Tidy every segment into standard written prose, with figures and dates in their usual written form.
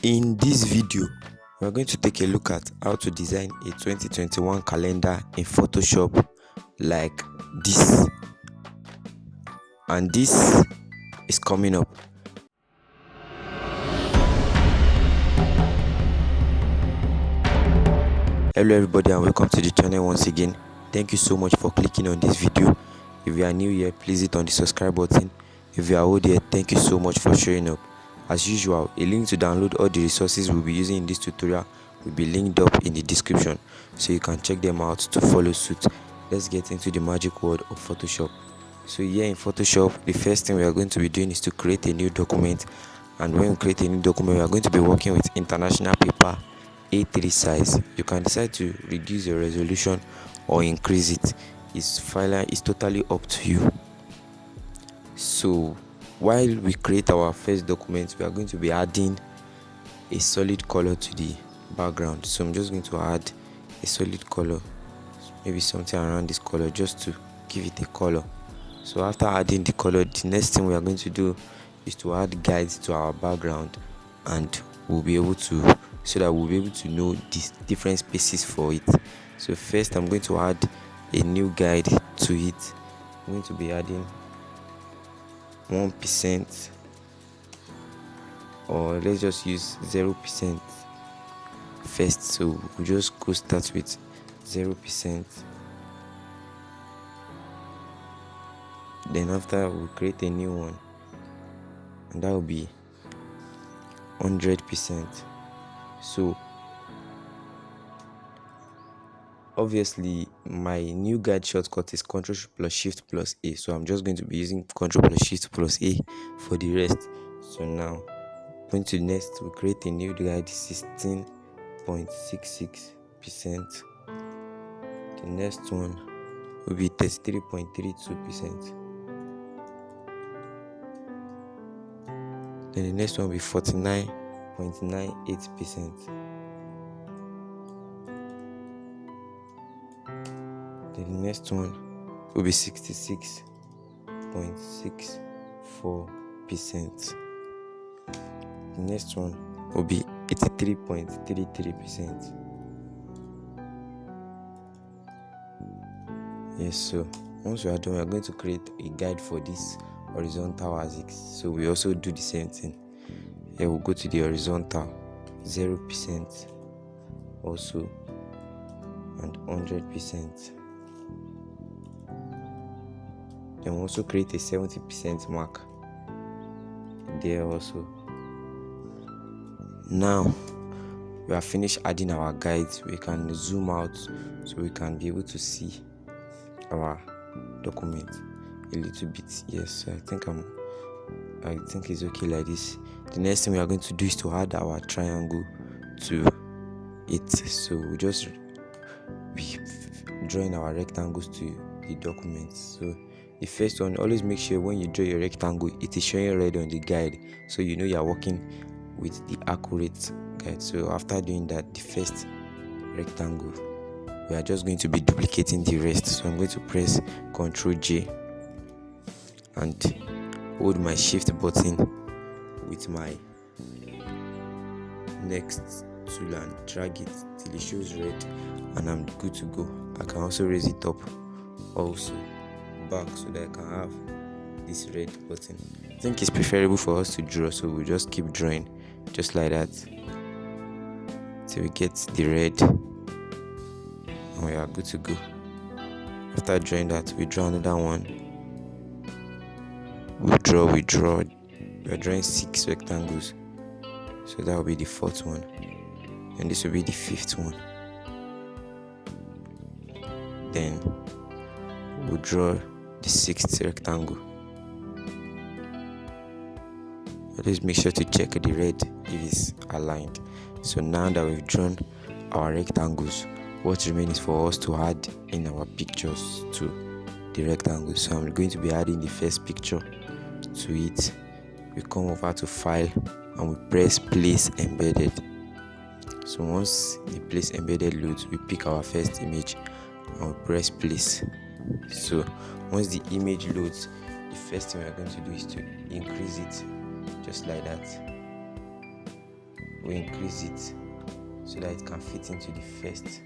In this video, we are going to take a look at how to design a 2021 calendar in Photoshop like this. And this is coming up. Hello everybody and welcome to the channel once again. Thank you so much for clicking on this video. If you are new here, please hit on the subscribe button. If you are old here, thank you so much for showing up. As usual, a link to download all the resources we'll be using in this tutorial will be linked up in the description, so you can check them out to follow suit. Let's get into the magic world of Photoshop. So here in Photoshop, the first thing we are going to be doing is to create a new document. And when we create a new document, we are going to be working with international paper A3 size. You can decide to reduce your resolution or increase it. It's totally up to you. So while we create our first document, we are going to be adding a solid color to the background. So I'm just going to add a solid color, maybe something around this color, just to give it a color. So after adding the color, the next thing we are going to do is to add guides to our background, and we'll be able to know the different spaces for it. So first I'm going to add a new guide to it. I'm going to be adding 1%, or let's just use 0% first. So we'll just go start with 0%. Then after, we'll create a new one, and that will be 100%. So obviously my new guide shortcut is Ctrl+Shift+A, so I'm just going to be using Ctrl+Shift+A for the rest. So now going to next, we'll create a new guide 16.66%. the next one will be 33.32%. then the next one will be 49.98%. then the next one will be 66.64%. the next one will be 83.33%. Yes, so once we are done, we are going to create a guide for this horizontal axis. So we also do the same thing. Here we'll go to the horizontal 0% also, and 100%. Then we'll also create a 70% mark there also. Now we have finished adding our guides. We can zoom out so we can be able to see our document a little bit. Yes, I think it's okay like this. The next thing we are going to do is to add our triangle to it. So we just be drawing our rectangles to the document. So the first one, always make sure when you draw your rectangle, it is showing red on the guide, so you know you are working with the accurate guide. So after doing that, the first rectangle, we are just going to be duplicating the rest. So I'm going to press Ctrl J and hold my shift button with my next tool and drag it till it shows red, and I'm good to go. I can also raise it up also back so that I can have this red button. I think it's preferable for us to draw, so we'll just keep drawing just like that till we get the red, and we are good to go. After drawing that, we draw another one. We draw. We are drawing 6 rectangles, so that will be the 4th one, and this will be the 5th one. Then we'll draw the 6th rectangle. Always make sure to check the red if it's aligned. So now that we've drawn our rectangles, what remains for us to add in our pictures to the rectangle. So I'm going to be adding the first picture to it. We come over to File and we press Place Embedded. So once the Place Embedded loads, we pick our first image and we press Place. So once the image loads, the first thing we are going to do is to increase it just like that. we increase it so that it can fit into the first.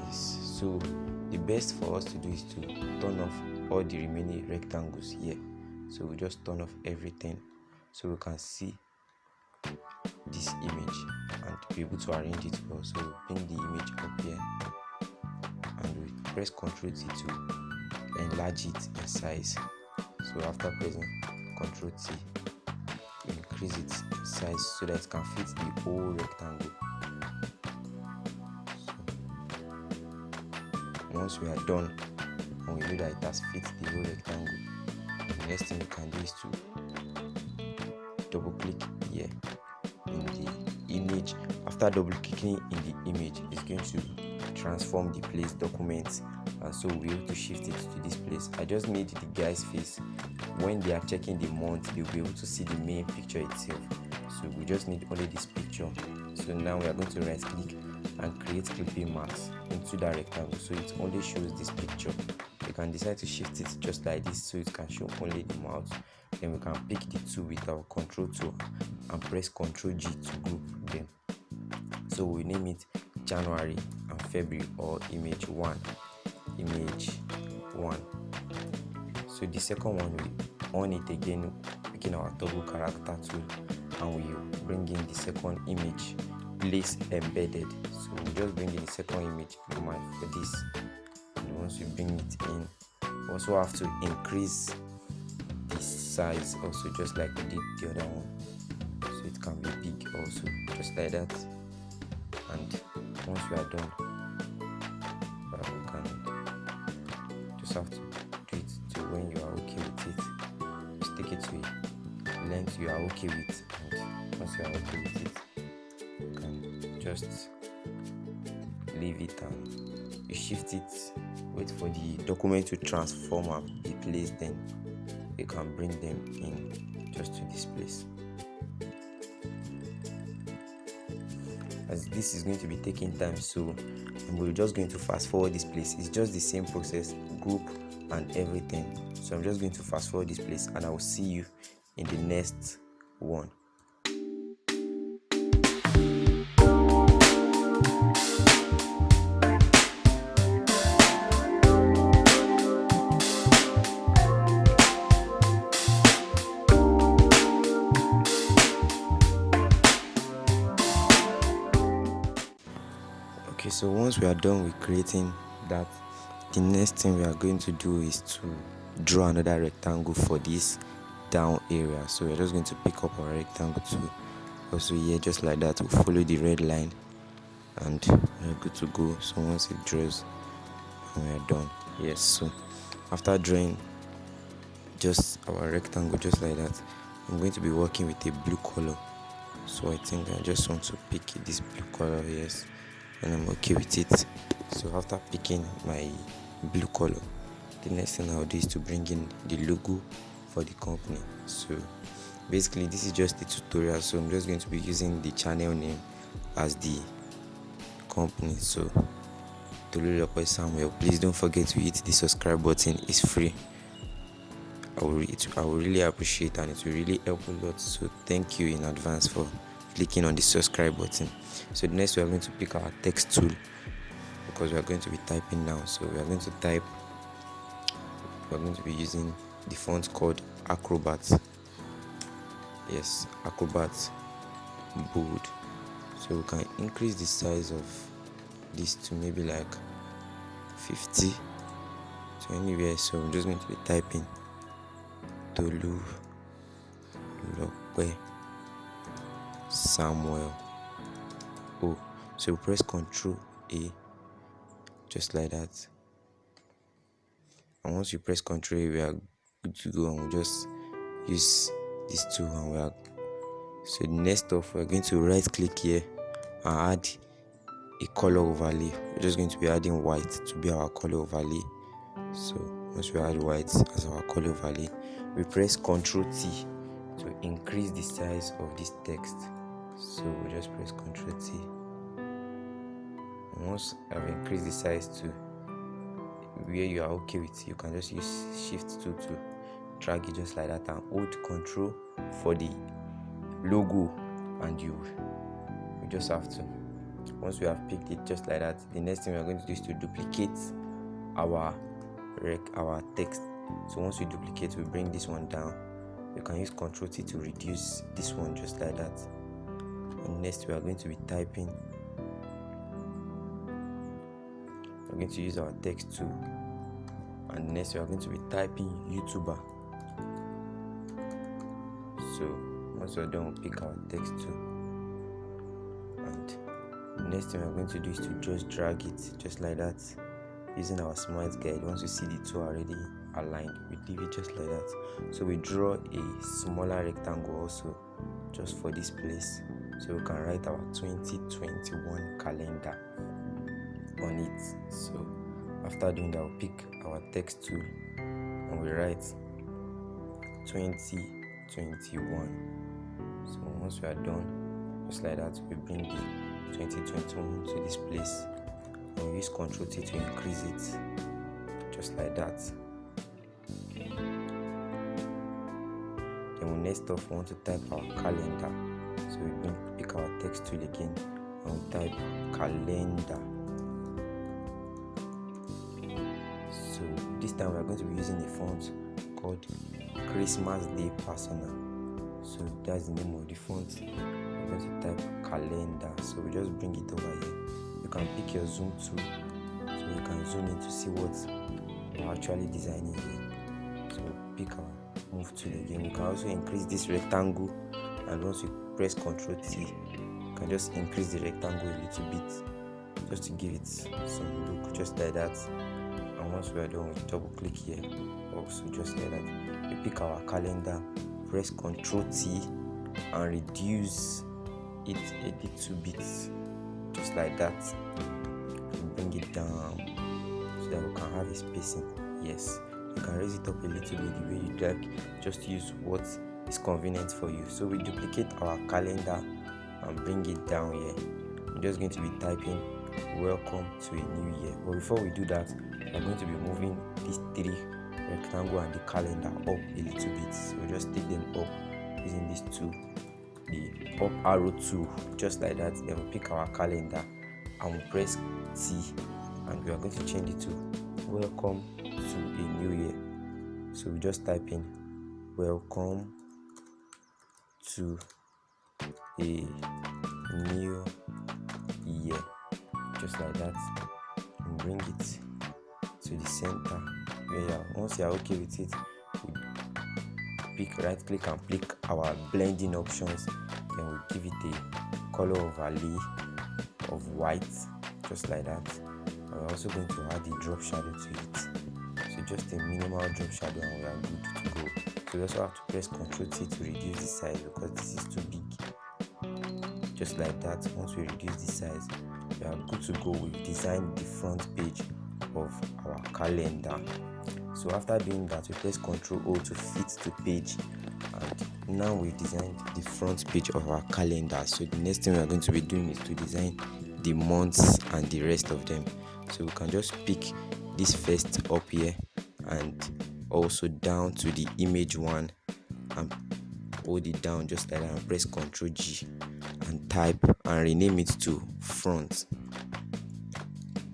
Yes, so the best for us to do is to turn off all the remaining rectangles here. So we just turn off everything so we can see this image and be able to arrange it well. So we bring the image up here and we press Ctrl T to enlarge it in size. So after pressing Ctrl T, we increase its size so that it can fit the whole rectangle. So once we are done and we know that it has fit the whole rectangle, the next thing we can do is to double click here in the image. After double clicking in the image, it's going to transform the place document, and so we're able to shift it to this place. I just made the guy's face. When they are checking the month, they'll be able to see the main picture itself. So we just need only this picture. So now we are going to right click and create clipping marks into that rectangle so it only shows this picture. We can decide to shift it just like this so it can show only the mouth. Then we can pick the two with our control tool and press Ctrl G to group them. So we name it January and February, or image 1. So the second one, we on it again, picking our toggle character tool, and we bring in the second image, place embedded. So we just bring in the second image for this, and once we bring it in, we also have to increase the size also, just like we did the other one, so it can be big also, just like that. And once we are done, we can just have to do it to when you are okay with it. Just take it to a length you are okay with, and once you are okay with it, you can just leave it and you shift it, wait for the document to transform and be placed, then you can bring them in just to this place. As this is going to be taking time, so we're just going to fast forward this place. It's just the same process, group and everything. So I'm just going to fast forward this place, and I will see you in the next one. Okay, so once we are done with creating that, the next thing we are going to do is to draw another rectangle for this down area. So we're just going to pick up our rectangle tool also here, just like that. We'll follow the red line and we're good to go. So once it draws, and we are done. Yes, so after drawing just our rectangle just like that, I'm going to be working with a blue color. So I think I just want to pick this blue color, yes, and I'm okay with it. So after picking my blue color, the next thing I'll do is to bring in the logo for the company. So basically this is just a tutorial, so I'm just going to be using the channel name as the company. So Tolulope Samuel, please don't forget to hit the subscribe button. It's free. I will really appreciate, and it will really help a lot. So thank you in advance for clicking on the subscribe button. So the next we are going to pick our text tool, because we are going to be typing now. So we are going to type. We are going to be using the font called Acrobat. Yes, Acrobat bold. So we can increase the size of this to maybe like 50 to anywhere. So I'm just going to be typing Tolulope Samuel. So we press Ctrl A, just like that. And once you press Ctrl A, we are good to go, and we'll just use this tool, and we are. So the next off, we're going to right click here and add a color overlay. We're just going to be adding white to be our color overlay. So once we add white as our color overlay, we press Ctrl T to increase the size of this text. So we just press Ctrl T, and once I've increased the size to where you are okay with, you can just use Shift 2 to drag it just like that, and hold Ctrl for the logo and you just have to, once we have picked it just like that, the next thing we're going to do is to duplicate our text. So once we duplicate, we bring this one down. You can use Ctrl T to reduce this one just like that. And next we are going to be typing. We're going to use our text tool, and next we are going to be typing YouTuber. So once we're done, we'll pick our text tool, and the next thing we're going to do is to just drag it just like that using our smart guide. Once you see the two already aligned, we leave it just like that. So we draw a smaller rectangle also just for this place, so we can write our 2021 calendar on it. So after doing that, we'll pick our text tool and we write 2021. So once we are done just like that, we bring the 2021 to this place, and we use Ctrl T to increase it just like that. Then next off, we want to type our calendar, so we pick our text tool again and we type calendar. So this time we are going to be using a font called Christmas Day Personal. So that's the name of the font. We're going to type calendar, so we just bring it over here. You can pick your zoom tool, so you can zoom in to see what we're actually designing here. So pick our move tool again. You can also increase this rectangle, and once you press Ctrl T, you can just increase the rectangle a little bit just to give it some look just like that. And once we are done, we double click here also just like that. We pick our calendar, press Ctrl T and reduce it a little bit just like that, and bring it down so that we can have a spacing. Yes, you can raise it up a little bit the way you like, just use what is convenient for you. So we duplicate our calendar and bring it down here. I'm just going to be typing welcome to a new year. But before we do that, I'm going to be moving these three rectangle and the calendar up a little bit. So we just take them up using this tool, the up arrow tool, just like that. Then we pick our calendar and we press T, and we are going to change it to welcome to a new year. So we just type in welcome to a new year just like that, and bring it to the center. Once you are okay with it, we pick right click and click our blending options, then we give it a color overlay of white just like that. And we're also going to add the drop shadow to it, so just a minimal drop shadow and we are good to go. So we also have to press Ctrl T to reduce the size because this is too big just like that. Once we reduce the size, we are good to go. We've designed the front page of our calendar. So after doing that, we press Ctrl O to fit to page, and now we've designed the front page of our calendar. So the next thing we are going to be doing is to design the months and the rest of them. So we can just pick this first up here and also down to the image one and hold it down just like that, and press Ctrl G and type and rename it to front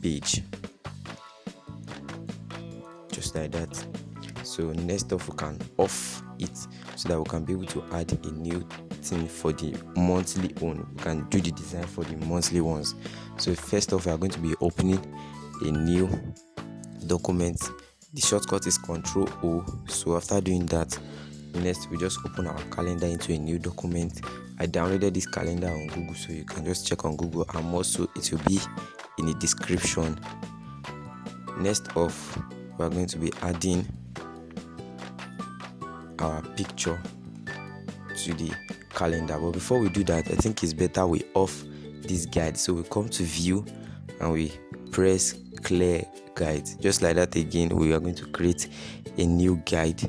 page just like that. So next off, we can off it so that we can be able to add a new thing for the monthly one. We can do the design for the monthly ones. So first off, we are going to be opening a new document. The shortcut is Ctrl O. So after doing that, next we just open our calendar into a new document. I downloaded this calendar on Google, so you can just check on Google, and also it will be in the description. Next off, we are going to be adding our picture to the calendar. But before we do that, I think it's better we off this guide. So we come to view and we press clear guide just like that. Again, we are going to create a new guide.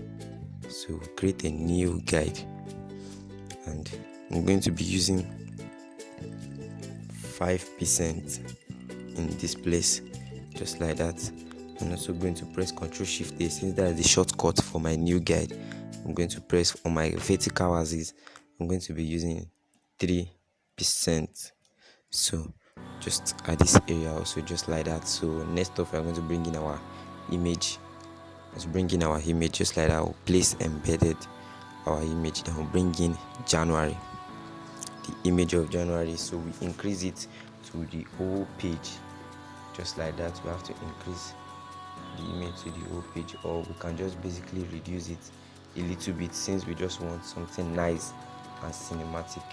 So create a new guide, and I'm going to be using 5% in this place just like that. I'm also going to press Ctrl Shift A, since that is the shortcut for my new guide. I'm going to press on my vertical axis. I'm going to be using 3%. So just at this area also, just like that. So next off, we're going to bring in our image. Let's bring in our image just like that. We'll place embedded our image. Then we'll bring in January, the image of January. So we increase it to the whole page, just like that. We have to increase the image to the whole page, or we can just basically reduce it a little bit since we just want something nice and cinematic.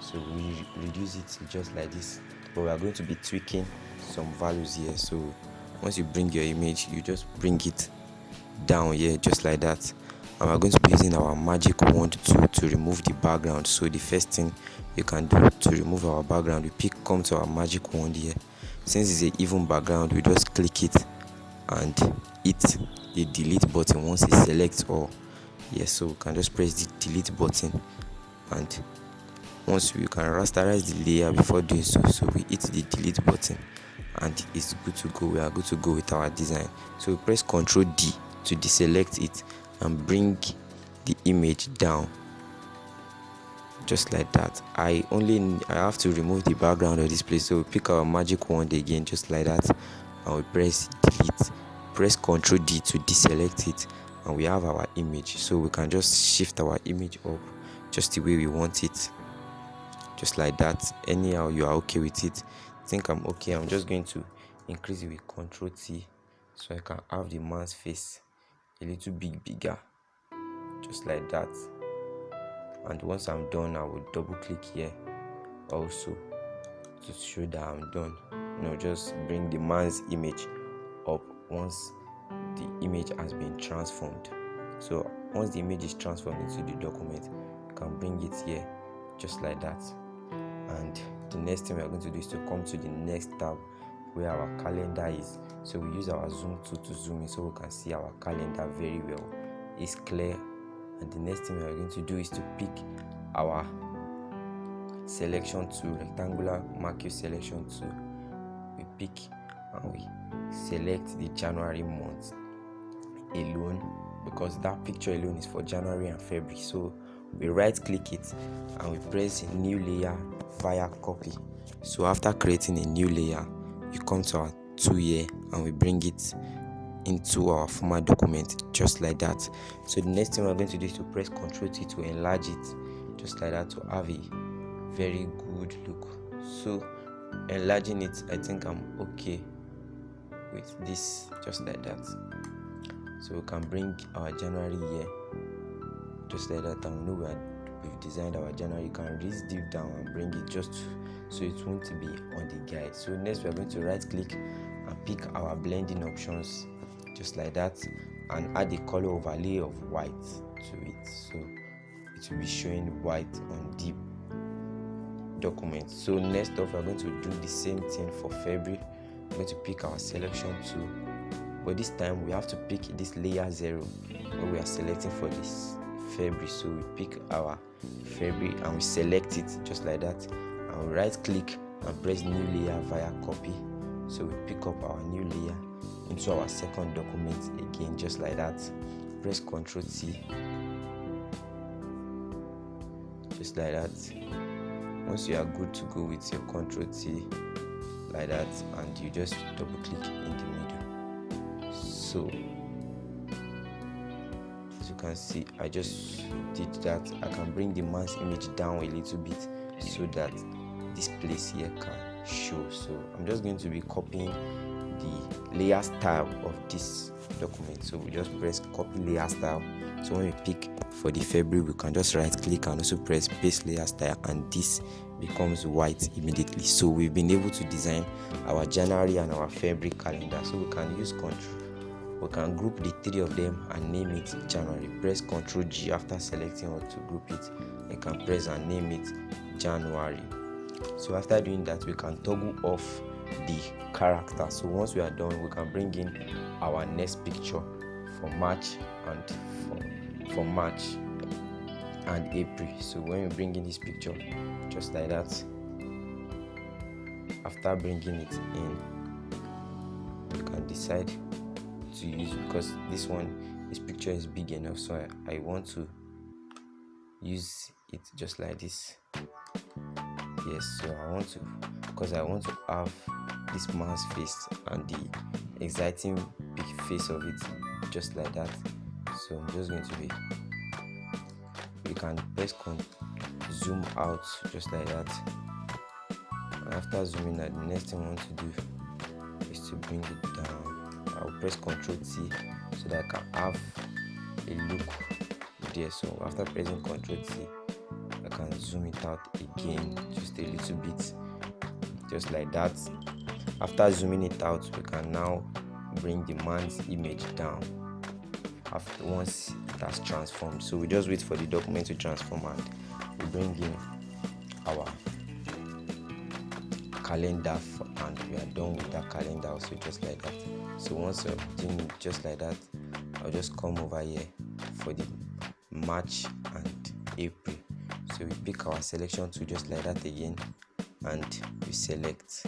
So we reduce it just like this, but we are going to be tweaking some values here. So once you bring your image, you just bring it down here just like that, and we're going to be using our magic wand tool to remove the background. So the first thing you can do to remove our background, we come to our magic wand here. Since it's an even background, we just click it and hit the delete button once it selects all. Yes, so we can just press the delete button, and once you can rasterize the layer before doing so, we hit the delete button and it's good to go. We are good to go with our design. So we press Ctrl D to deselect it and bring the image down just like that. I have to remove the background of this place, so we pick our magic wand again just like that, and we press delete, press Ctrl D to deselect it, and we have our image. So we can just shift our image up just the way we want it, just like that. Anyhow you are okay with it. I think I'm okay. I'm just going to increase it with Ctrl T so I can have the man's face a little bigger, just like that. And once I'm done, I will double click here also to show that I'm done. Just bring the man's image up once the image has been transformed. So once the image is transformed into the document, you can bring it here just like that. And the next thing we are going to do is to come to the next tab where our calendar is. So we use our zoom tool to zoom in so we can see our calendar very well. It's clear. And the next thing we are going to do is to pick our selection tool, rectangular marquee selection tool. We pick and we select the January month alone, because that picture alone is for January and February. So we right click it and we press new layer via copy. So after creating a new layer, you come to our tool here and we bring it into our format document just like that. So the next thing we're going to do is to press Ctrl T to enlarge it just like that to have a very good look. So enlarging it, I think I'm okay with this just like that. So we can bring our January here just like that, and we know we've designed our January. You can reach deep down and bring it just so it won't be on the guide. So next we are going to right click and pick our blending options just like that, and add the color overlay of white to it, so it will be showing white on the document. So next off, we're going to do the same thing for February. We're going to pick our selection tool, but this time we have to pick this layer 0 where we are selecting for this February. So we pick our February and we select it just like that, and we right click and press new layer via copy. So we pick up our new layer into our second document again just like that. Press Ctrl T just like that. Once you are good to go with your Ctrl T like that, and you just double click in the middle. So as you can see, I just did that. I can bring the man's image down a little bit so that this place here can show. So I'm just going to be copying the layer style of this document. So we just press copy layer style. So when we pick for the February, we can just right click and also press paste layer style, and this becomes white immediately. So we've been able to design our January and our February calendar. So we can use we can group the three of them and name it January. Press Ctrl G after selecting what to group it. You can press and name it January. So after doing that, we can toggle off the character. So once we are done, we can bring in our next picture for March and for March and April. So when we bring in this picture just like that, after bringing it in, you can decide to use, because this picture is big enough, so I want to use it just like this. Yes, so I want to, because I want to have this man's face and the exciting big face of it, just like that. So I'm just going to be, we can zoom out just like that. And after zooming out, the next thing I want to do is to bring it down. I'll press Ctrl T so that I can have a look there. So after pressing Ctrl T, I can zoom it out again just a little bit, just like that. After zooming it out, we can now bring the man's image down after once it has transformed. So we just wait for the document to transform and we bring in our calendar and we are done with that calendar also, just like that. So once you're doing it just like that, I'll just come over here for the March and April. So we pick our selection tool just like that again and we select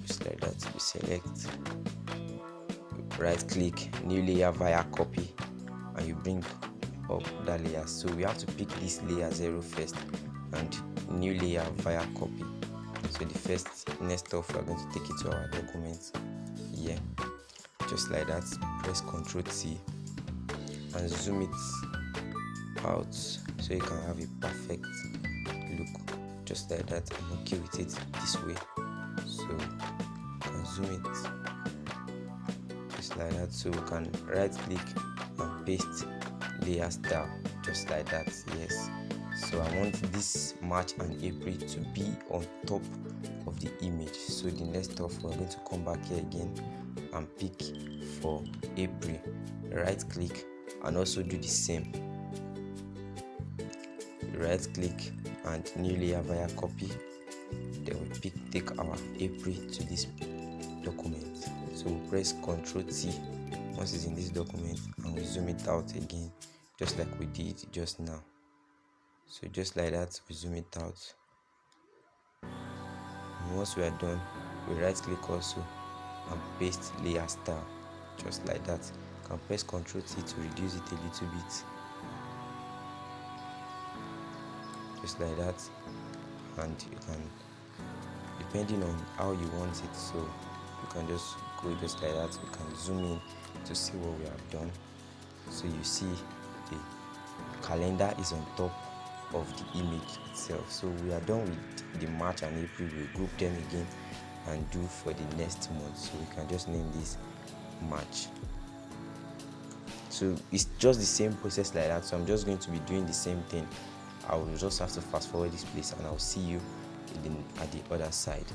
just like that. We select, right click, new layer via copy, and you bring up that layer. So we have to pick this layer 0 first and new layer via copy. So the first next off, we're going to take it to our document here, just like that. Press Ctrl T and zoom it out so you can have a perfect look, just like that. I'm okay with it this way, so you can zoom it just like that. So we can right click and paste layer style, just like that. Yes, so I want this March and April to be on top of the image. So the next off, we're going to come back here again and pick for April, right click and also do the same, right click and new layer via copy. Then we take our April to this document. So we press Ctrl T once it's in this document and we zoom it out again, just like we did just now. So just like that, we zoom it out. And once we are done, we right click also and paste layer style, just like that. You can press Ctrl T to reduce it a little bit, just like that. And you can, depending on how you want it, so you can just go just like that. You can zoom in to see what we have done. So you see the calendar is on top of the image itself. So we are done with the March and April. We'll group them again and do for the next month. So we can just name this March. So it's just the same process like that. So I'm just going to be doing the same thing. I will just have to fast forward this place and I'll see you at the other side.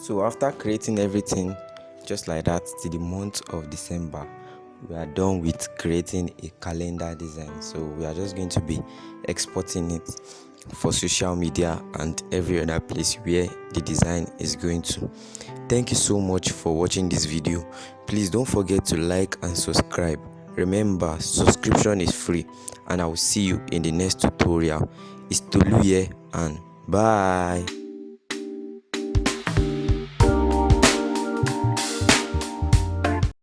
So after creating everything just like that till the month of December, we are done with creating a calendar design. So we are just going to be exporting it for social media and every other place where the design is going to. Thank you so much for watching this video. Please don't forget to like and subscribe. Remember, subscription is free, and I will see you in the next tutorial. It's Tolu here, and bye.